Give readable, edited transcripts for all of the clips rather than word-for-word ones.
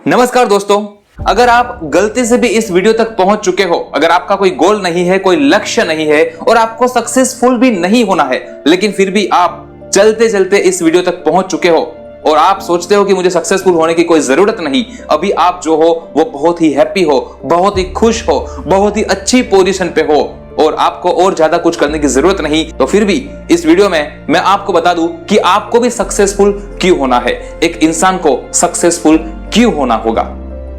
नमस्कार दोस्तों, अगर आप गलती से भी इस वीडियो तक पहुंच चुके हो, अगर आपका कोई गोल नहीं है, कोई लक्ष्य नहीं है और आपको सक्सेसफुल भी नहीं होना है, लेकिन फिर भी आप चलते चलते इस वीडियो तक पहुंच चुके हो और आप सोचते हो कि मुझे सक्सेसफुल होने की कोई जरूरत नहीं, अभी आप जो हो वो बहुत ही हैप्पी हो, बहुत ही खुश हो, बहुत ही अच्छी पोजीशन पे हो और आपको और ज्यादा कुछ करने की जरूरत नहीं, तो फिर भी इस वीडियो में मैं आपको बता दूं कि आपको भी सक्सेसफुल क्यों होना है, एक इंसान को सक्सेसफुल क्यों होना होगा।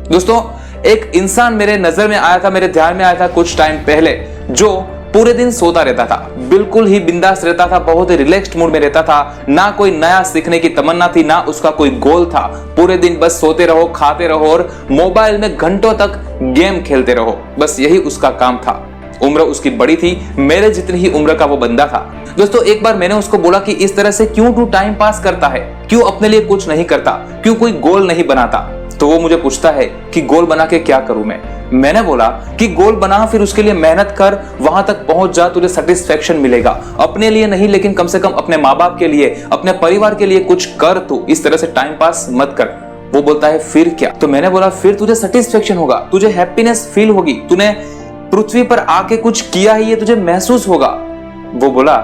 दोस्तों, एक इंसान मेरे नजर में आया था, मेरे ध्यान में आया था कुछ टाइम पहले, जो पूरे दिन सोता रहता था, बिल्कुल ही बिंदास रहता था, बहुत ही रिलैक्स्ड मूड में रहता था, ना कोई नया सीखने की तमन्ना थी, ना उसका कोई गोल था। पूरे दिन बस सोते रहो, खाते रहो और मोबाइल में घंटों तक गेम खेलते रहो, बस यही उसका काम था। उम्र उसकी बड़ी थी, मेरे जितनी ही उम्र का वो बंदा था। दोस्तों, एक बार मैंने उसको बोला कि इस तरह से क्यों तू टाइम पास करता है, क्यों अपने लिए कुछ नहीं करता, क्यों कोई गोल नहीं बनाता। तो वो मुझे पूछता है कि गोल बना के क्या करूं मैंने बोला कि गोल बना, फिर उसके लिए मेहनत कर, वहां तक पहुंच जा, तुझे सेटिस्फेक्शन मिलेगा। अपने लिए नहीं, लेकिन कम से कम अपने माँ बाप के लिए, अपने परिवार के लिए कुछ कर, तू इस तरह से टाइम पास मत कर। वो बोलता है फिर क्या? तो मैंने बोला फिर तुझे सेटिस्फेक्शन होगा, तुझे हैप्पीनेस फील होगी, तूने पृथ्वी पर आके कुछ किया ही, ये तुझे महसूस होगा। वो बोला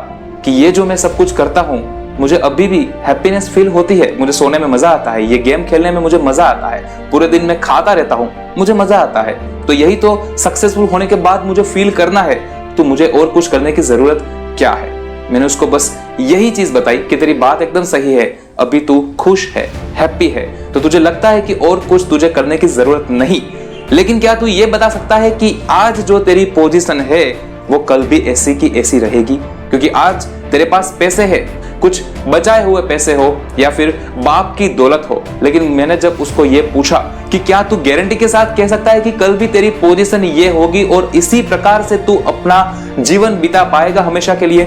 कि ये जो मैं सब कुछ करता हूं, मुझे अभी भी हैप्पीनेस फील होती है, मुझे सोने में मजा आता है, ये गेम खेलने में मुझे मजा आता है, पूरे दिन मैं खाता रहता हूं, मुझे मजा आता है। तो यही तो सक्सेसफुल होने के बाद मुझे फील करना है, तो मुझे और कुछ करने की जरूरत क्या है? मैंने उसको बस यही चीज बताई कि तेरी बात एकदम सही है, अभी तू खुश है, हैप्पी है, तो तुझे लगता है कि और कुछ तुझे करने की जरूरत नहीं। लेकिन क्या तू ये बता सकता है कि आज जो तेरी पोजीशन है वो कल भी ऐसी की ऐसी रहेगी? क्योंकि आज तेरे पास पैसे है, कुछ बचाए हुए पैसे हो या फिर बाप की दौलत हो, लेकिन मैंने जब उसको ये पूछा कि क्या तू गारंटी के साथ कह सकता है कि कल भी तेरी पोजीशन ये होगी और इसी प्रकार से तू अपना जीवन बिता पाएगा हमेशा के लिए,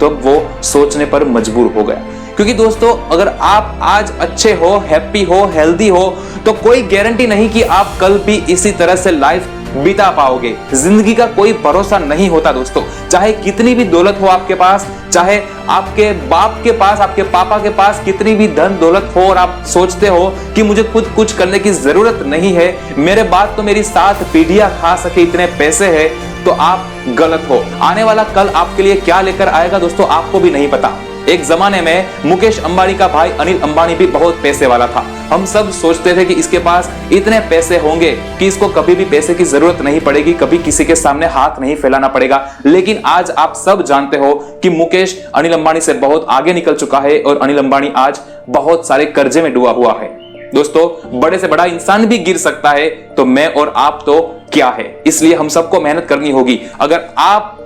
तो वो सोचने पर मजबूर हो गया। क्योंकि दोस्तों, अगर आप आज अच्छे हो, हैप्पी हो, हेल्दी हो, तो कोई गारंटी नहीं कि आप कल भी इसी तरह से लाइफ बिता पाओगे। जिंदगी का कोई भरोसा नहीं होता दोस्तों। चाहे कितनी भी दौलत हो आपके पास, चाहे आपके बाप के पास, आपके पापा के पास कितनी भी धन दौलत हो और आप सोचते हो कि मुझे खुद कुछ करने की जरूरत नहीं है, मेरे बाद तो मेरी 7 पीढ़ियां खा सके इतने पैसे है, तो आप गलत हो। आने वाला कल आपके लिए क्या लेकर आएगा दोस्तों, आपको भी नहीं पता। एक जमाने में मुकेश अंबानी का भाई अनिल अंबानी भी बहुत पैसे वाला था। हम सब सोचते थे कि इसके पास इतने पैसे होंगे कि इसको कभी भी पैसे की जरूरत नहीं पड़ेगी, कभी किसी के सामने हाथ नहीं फैलाना पड़ेगा। लेकिन आज आप सब जानते हो कि मुकेश अनिल अंबानी से बहुत आगे निकल चुका है और अनिल अंबानी आज बहुत सारे कर्जे में डूबा हुआ है। दोस्तों, बड़े से बड़ा इंसान भी गिर सकता है, तो मैं और आप तो क्या है? इसलिए हम सबको मेहनत करनी होगी। अगर आप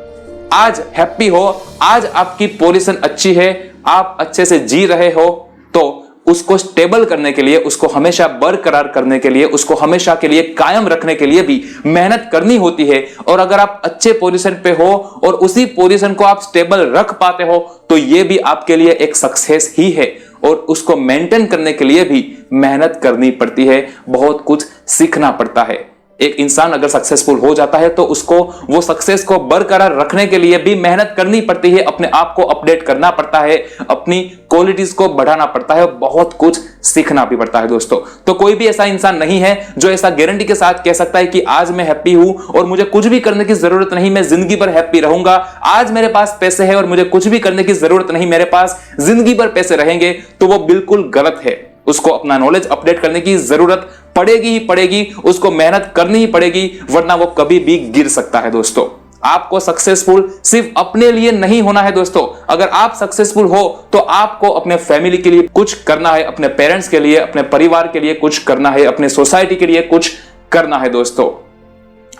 आज हैप्पी हो, आज आपकी पोजीशन अच्छी है, आप अच्छे से जी रहे हो, तो उसको स्टेबल करने के लिए, उसको हमेशा बरकरार करने के लिए, उसको हमेशा के लिए कायम रखने के लिए भी मेहनत करनी होती है। और अगर आप अच्छे पोजीशन पे हो और उसी पोजीशन को आप स्टेबल रख पाते हो, तो यह भी आपके लिए एक सक्सेस ही है। और उसको मेंटेन करने के लिए भी मेहनत करनी पड़ती है, बहुत कुछ सीखना पड़ता है। एक इंसान अगर सक्सेसफुल हो जाता है तो उसको वो सक्सेस को बरकरार रखने के लिए भी मेहनत करनी पड़ती है, अपने आप को अपडेट करना पड़ता है, अपनी क्वालिटीज को बढ़ाना पड़ता है, बहुत कुछ सीखना भी पड़ता है दोस्तों। तो कोई भी ऐसा इंसान नहीं है जो ऐसा गारंटी के साथ कह सकता है कि आज मैं हैप्पी हूं और मुझे कुछ भी करने की जरूरत नहीं, मैं जिंदगी भर हैप्पी रहूंगा। आज मेरे पास पैसे है और मुझे कुछ भी करने की जरूरत नहीं, मेरे पास जिंदगी भर पैसे रहेंगे, तो वो बिल्कुल गलत है। उसको अपना नॉलेज अपडेट करने की जरूरत पड़ेगी ही पड़ेगी, उसको मेहनत करनी ही पड़ेगी, वरना वो कभी भी गिर सकता है दोस्तों। आपको सक्सेसफुल सिर्फ अपने लिए नहीं होना है दोस्तों। अगर आप सक्सेसफुल हो तो आपको अपने फैमिली के लिए कुछ करना है, अपने पेरेंट्स के लिए, अपने परिवार के लिए कुछ करना है, अपने सोसाइटी के लिए कुछ करना है दोस्तों।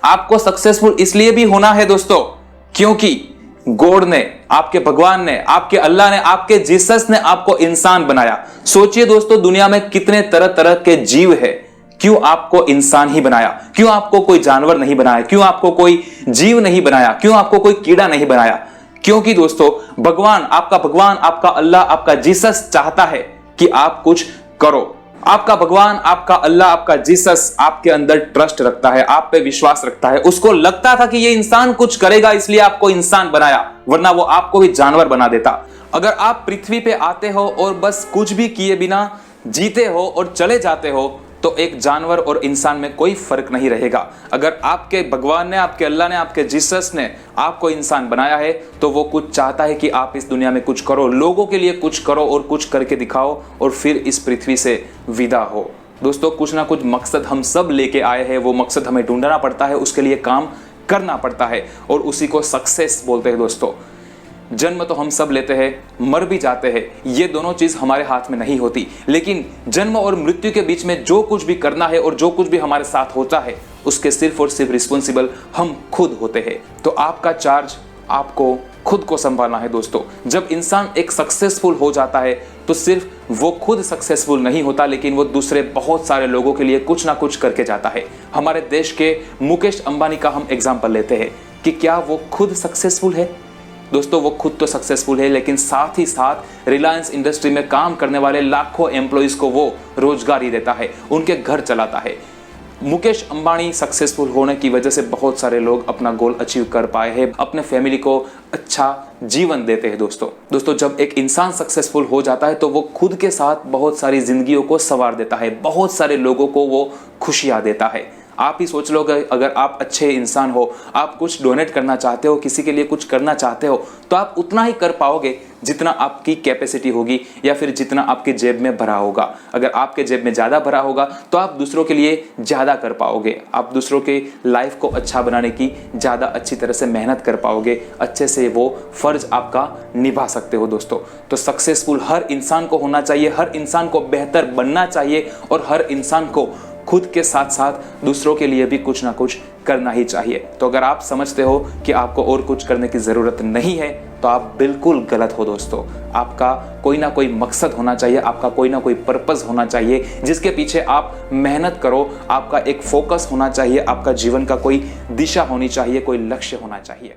आपको सक्सेसफुल इसलिए भी होना है दोस्तों क्योंकि गॉड ने, आपके भगवान ने, आपके अल्लाह ने, आपके जीसस ने आपको इंसान बनाया। सोचिए दोस्तों, दुनिया में कितने तरह तरह के जीव है, क्यों आपको इंसान ही बनाया? क्यों आपको कोई जानवर नहीं बनाया? क्यों आपको कोई जीव नहीं बनाया? क्यों आपको कोई कीड़ा नहीं बनाया? क्योंकि दोस्तों, भगवान, आपका अल्लाह, आपका जीसस चाहता है कि आप कुछ करो। आपका भगवान, आपका अल्लाह, आपका जीसस आपके अंदर ट्रस्ट रखता है, आप पे विश्वास रखता है। उसको लगता था कि ये इंसान कुछ करेगा, इसलिए आपको इंसान बनाया, वरना वो आपको भी जानवर बना देता। अगर आप पृथ्वी पे आते हो और बस कुछ भी किए बिना जीते हो और चले जाते हो, तो एक जानवर और इंसान में कोई फर्क नहीं रहेगा। अगर आपके भगवान ने, आपके अल्लाह ने, आपके जीसस ने आपको इंसान बनाया है तो वो कुछ चाहता है कि आप इस दुनिया में कुछ करो, लोगों के लिए कुछ करो और कुछ करके दिखाओ और फिर इस पृथ्वी से विदा हो। दोस्तों, कुछ ना कुछ मकसद हम सब लेके आए हैं, वो मकसद हमें ढूंढना पड़ता है, उसके लिए काम करना पड़ता है और उसी को सक्सेस बोलते हैं। दोस्तों, जन्म तो हम सब लेते हैं, मर भी जाते हैं, ये दोनों चीज हमारे हाथ में नहीं होती, लेकिन जन्म और मृत्यु के बीच में जो कुछ भी करना है और जो कुछ भी हमारे साथ होता है उसके सिर्फ और सिर्फ रिस्पॉन्सिबल हम खुद होते हैं। तो आपका चार्ज आपको खुद को संभालना है। दोस्तों, जब इंसान एक सक्सेसफुल हो जाता है तो सिर्फ वो खुद सक्सेसफुल नहीं होता, लेकिन वो दूसरे बहुत सारे लोगों के लिए कुछ ना कुछ करके जाता है। हमारे देश के मुकेश अंबानी का हम एग्जाम्पल लेते हैं कि क्या वो खुद सक्सेसफुल है? दोस्तों, वो खुद तो सक्सेसफुल है, लेकिन साथ ही साथ रिलायंस इंडस्ट्री में काम करने वाले लाखों एम्प्लॉइज को वो रोजगारी देता है, उनके घर चलाता है। मुकेश अंबानी सक्सेसफुल होने की वजह से बहुत सारे लोग अपना गोल अचीव कर पाए हैं, अपने फैमिली को अच्छा जीवन देते हैं। दोस्तों, जब एक इंसान सक्सेसफुल हो जाता है तो वो खुद के साथ बहुत सारी जिंदगियों को संवार देता है, बहुत सारे लोगों को वो खुशियां देता है। आप ही सोच लो, अगर आप अच्छे इंसान हो, आप कुछ डोनेट करना चाहते हो, किसी के लिए कुछ करना चाहते हो, तो आप उतना ही कर पाओगे जितना आपकी कैपेसिटी होगी या फिर जितना आपके जेब में भरा होगा। अगर आपके जेब में ज़्यादा भरा होगा तो आप दूसरों के लिए ज़्यादा कर पाओगे, आप दूसरों के लाइफ को अच्छा बनाने की ज़्यादा अच्छी तरह से मेहनत कर पाओगे, अच्छे से वो फर्ज आपका निभा सकते हो। दोस्तों, तो सक्सेसफुल हर इंसान को होना चाहिए, हर इंसान को बेहतर बनना चाहिए और हर इंसान को खुद के साथ साथ दूसरों के लिए भी कुछ ना कुछ करना ही चाहिए। तो अगर आप समझते हो कि आपको और कुछ करने की ज़रूरत नहीं है तो आप बिल्कुल गलत हो। दोस्तों, आपका कोई ना कोई मकसद होना चाहिए, आपका कोई ना कोई पर्पस होना चाहिए जिसके पीछे आप मेहनत करो, आपका एक फोकस होना चाहिए, आपका जीवन का कोई दिशा होनी चाहिए, कोई लक्ष्य होना चाहिए।